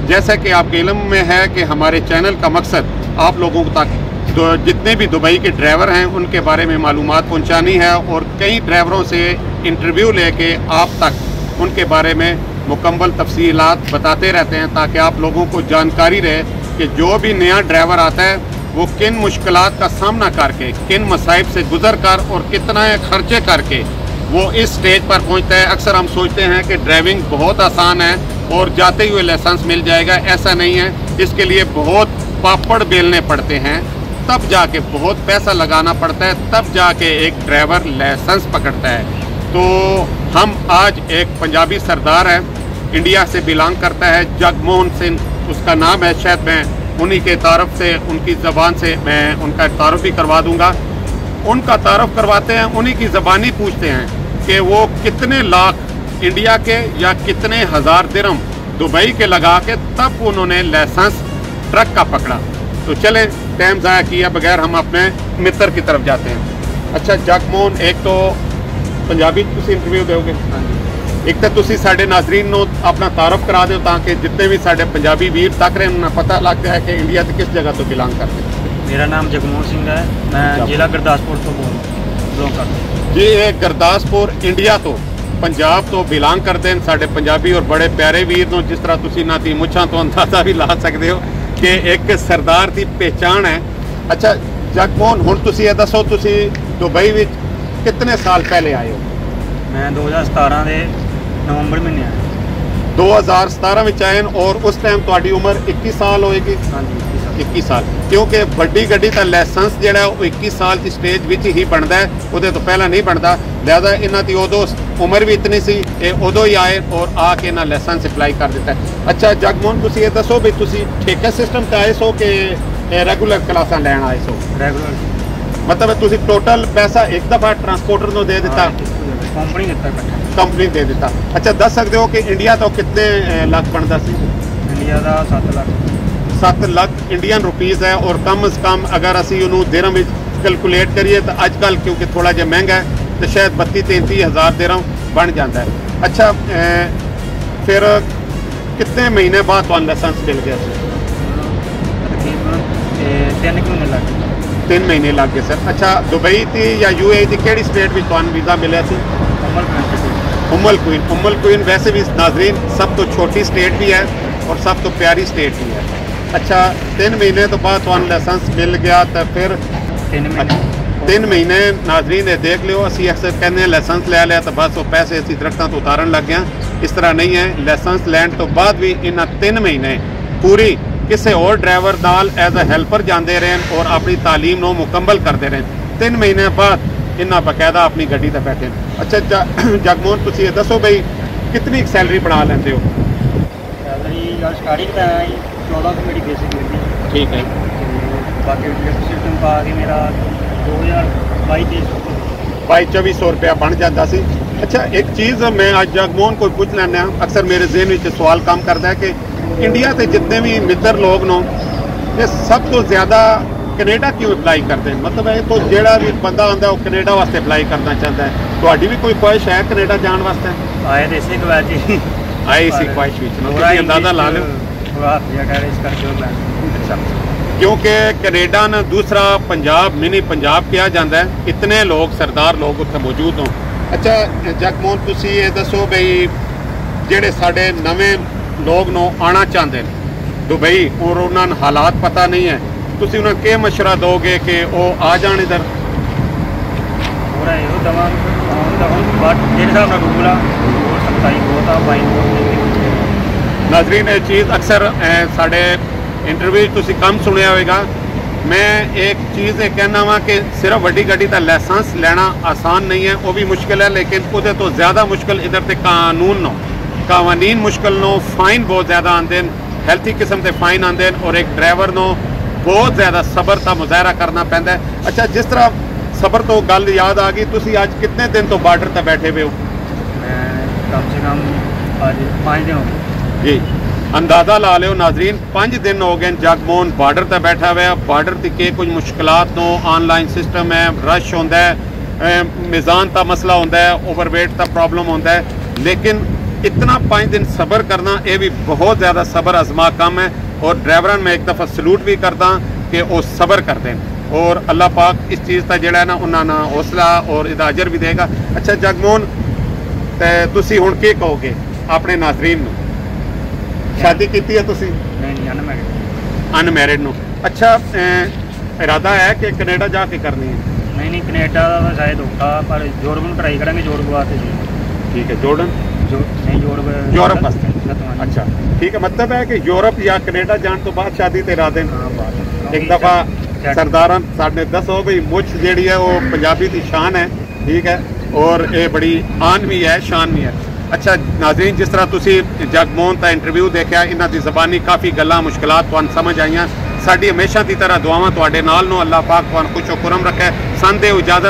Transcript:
जैसा कि आपके इल्म में है कि हमारे चैनल का मकसद आप लोगों तक जितने भी दुबई के ड्राइवर हैं उनके बारे में मालूमात पहुंचानी है और कई ड्राइवरों से इंटरव्यू लेके आप तक उनके बारे में मुकम्मल तफसीलात बताते रहते हैं, ताकि आप लोगों को जानकारी रहे कि जो भी नया ड्राइवर आता है वो किन मुश्किलात का सामना करके, किन मसाइब से गुजर कर और कितना खर्चे करके वो इस स्टेज पर पहुंचता है। अक्सर हम सोचते हैं कि ड्राइविंग बहुत आसान है और जाते हुए लाइसेंस मिल जाएगा, ऐसा नहीं है। इसके लिए बहुत पापड़ बेलने पड़ते हैं, तब जाके बहुत पैसा लगाना पड़ता है, तब जाके एक ड्राइवर लाइसेंस पकड़ता है। तो हम आज एक पंजाबी सरदार है, इंडिया से बिलोंग करता है, जगमोहन सिंह उसका नाम है। शायद मैं उन्हीं के तारफ़ से, उनकी ज़बान से मैं उनका तारुफ भी करवा दूंगा। उनका तारुफ करवाते हैं, उन्हीं की ज़बानी पूछते हैं कि वो कितने लाख इंडिया के या कितने हज़ार दिरहम दुबई के लगा के तब उन्होंने लाइसेंस ट्रक का पकड़ा। तो चलें, टाइम ज़ाया किया बगैर हम अपने मित्र की तरफ जाते हैं। अच्छा जगमोहन, एक तो पंजाबी तुसी इंटरव्यू दोगे, एक तो तुसी साडे नाज़रीन नूं अपना तारुफ करा दो ताकि जितने भी साडे पंजाबी वीर तक रहे उन्हें पता लग जाए कि इंडिया से किस जगह तो बिलोंग करते हैं। मेरा नाम जगमोहन सिंह है, मैं जिला गुरदासपुर तो बिलोंग करता हूँ जी। ये गुरदासपुर इंडिया तो पंजाब तो बिलोंग करते हैं साडे पंजाबी और बड़े प्यारे वीर नूं, जिस तरह तुसी इन्हां दी मुछां तो अंदाजा भी ला सकते हो कि एक सरदार की पहचान है। अच्छा जगमोहन, हुण तुसी ये दसो तुसी दुबई विच कितने साल पहले आए हो? मैं 2017 के नवंबर महीने आया। 2017 में आए और उस टाइम तुहाडी उम्र 21 साल होएगी? हाँ जी, 21 साल, क्योंकि बड़ी गड्डी का लाइसेंस जिहड़ा वो 21 साल की स्टेज विच ही बनता है, उहदे तो पहला नहीं बनता। लिहाजा इन्हां दी उदों उम्र भी इतनी सी, ये उदों ही आए और आके इन्हां लाइसेंस अप्लाई कर दिता है। अच्छा जगमोहन, तुसी ये दसो भी तुसी ठेका सिस्टम ते आए सो कि रेगुलर क्लासां लैण आए सो? रेगुलर, मतलब तुसी टोटल पैसा एक दफा ट्रांसपोर्टर नूं दे दिता? कंपनी दिता, कंपनी दे दिता। अच्छा दस सकते हो कि इंडिया तो कितने लाख बनता सी? इंडिया का 7 लाख। 7 लाख इंडियन रुपीज़ है और कम अज़ कम अगर असी उन्होंने दिरहम में कैलकुलेट करिए तो अजकल क्योंकि थोड़ा जिहा महंगा है तो शायद 32-33 हज़ार दिरहम बन जाता है। अच्छा फिर कितने महीने बाद तो लाइसेंस मिल गया? तकरीबन 3 महीने लग गए। 3 महीने लग गए सर। अच्छा दुबई थी या यूएई थी, केड़ी स्टेट में तो वीज़ा मिले सी? उम्मुल क्वीन वैसे भी नाजरीन सब तो छोटी स्टेट भी है और सब तो प्यारी स्टेट भी है। अच्छा 3 महीने तो बाद तो लाइसेंस मिल गया तो फिर 3 महीने नाजरीन ने देख लियो, असी अक्सर कहने लाइसेंस ले लिया तो बस वो पैसे असी दरख्तों तो उतारन लग गया। इस तरह नहीं है, लाइसेंस लैंड तो बाद भी इन्हें 3 महीने पूरी किसी और ड्राइवर नाल एज ए हेल्पर जाते रहे और अपनी तालीम को मुकम्मल करते रहे। 3 महीने बाद इन्हें बाकायदा अपनी गड्डी पर बैठे। अच्छा जगमोहन, तुसी ये दसो भाई कितनी सैलरी बना लेंदे हो? सैलरी स्टार्टिंग तो है 1400 मेरी बेसिक मिलती। ठीक है, बाकी सिस्टम पा के मेरा 2200 रुपया बन जाता सी। अच्छा एक चीज़ मैं आज जगमोहन को पूछ लेना, अक्सर मेरे जहन में सवाल काम करता है कि इंडिया के जितने भी मित्र लोग नो ये सब तो ज़्यादा कनेडा क्यों अप्लाई करते हैं? मतलब है तो जेड़ा भी बंदा आता है वो कनेडा वास्ते अप्लाई करना चाहता है। तो भी कोई ख्वाहिश है कनेडा जाने वास्ते? आए तो इसी ख्वाहिश आए इसी ख्वाहिश में अंदाजा ला लो। अच्छा, क्योंकि कनेडा ने दूसरा पंजाब मिनी पंजाब किया जाता है, इतने लोग सरदार लोग उत्थे मौजूद हों। अच्छा जगमोहन, तुसी ये दसो भाई जेड़े साडे नवें लोग नो आना चाहते हैं दुबई और उन्होंने हालात पता नहीं है, तुसी उन्हें क्या मशवरा दोगे कि वो आ जाने इधर? नाजरीन ये चीज़ अक्सर साढ़े इंटरव्यू तुसी कम सुनिया होगा। मैं एक चीज़ ये कहना वा कि सिर्फ वड्डी गड्डी का लाइसेंस लेना आसान नहीं है, वो भी मुश्किल है, लेकिन उहदे तो ज़्यादा मुश्किल इधर ते कानून मुश्किल नो फाइन बहुत ज़्यादा आते हैं, हेल्थी किस्म के फाइन आते हैं और एक ड्राइवर नो बहुत ज़्यादा सबर का मुजाहरा करना पैंदा है। अच्छा जिस तरह सबर तो गल याद आ गई, तुसी आज कितने दिन तो बार्डर पर बैठे हुए हो? कम से कम आज 5 दिन हो गए जी। अंदाज़ा ला लो नाजरीन, 5 दिन हो गए जगमोहन बार्डर पर बैठा हुआ। बार्डर के कुछ मुश्किलात नो, ऑनलाइन सिस्टम है, रश होंदा है, मिज़ान का मसला होंदा है, ओवरवेट का प्रॉब्लम होंदा है, लेकिन इतना 5 दिन सबर करना ये भी बहुत ज़्यादा सबर आजमा काम है। और ड्राइवरां में एक दफ़ा सलूट भी करदा कि वो सबर करते हैं और अल्लाह पाक इस चीज़ का जोड़ा है ना उन्होंने हौसला और इहदा अजर भी देगा। अच्छा जगमोहन, तुसी हुण की कहोगे अपने नाज़रीन नूं? शादी की है तुसी? नहीं अनमैरिड। अनमैरिड नूं। अच्छा इरादा है कि कनेडा जाके करनी है? नहीं कनेडा का शायद होगा पर यूरोप में ट्राई करेंगे, यूरोप वास्ते जी। ठीक है, जॉर्डन नहीं यूरोप वास्ते। अच्छा ठीक है, मतलब है कि यूरोप या कनेडा जाने तो बाद शादी ते इरादे एक दफ़ा सरदारां साढ़े दस हो भाई मुछ जी है वो पंजाबी की शान है, ठीक है, और ये बड़ी आन भी है शान भी है। अच्छा नाज़रीन, जिस तरह तुसी जगमोहन का इंटरव्यू देखा, इन्हां दी ज़बानी काफ़ी गल्लां मुश्किलात तुहानूं समझ आईयां। साडी हमेशा की तरह दुआवां तुहाडे नाल नो। अल्लाह पाक तुहानूं खुश खुरम रखे। सन दे इजाजत।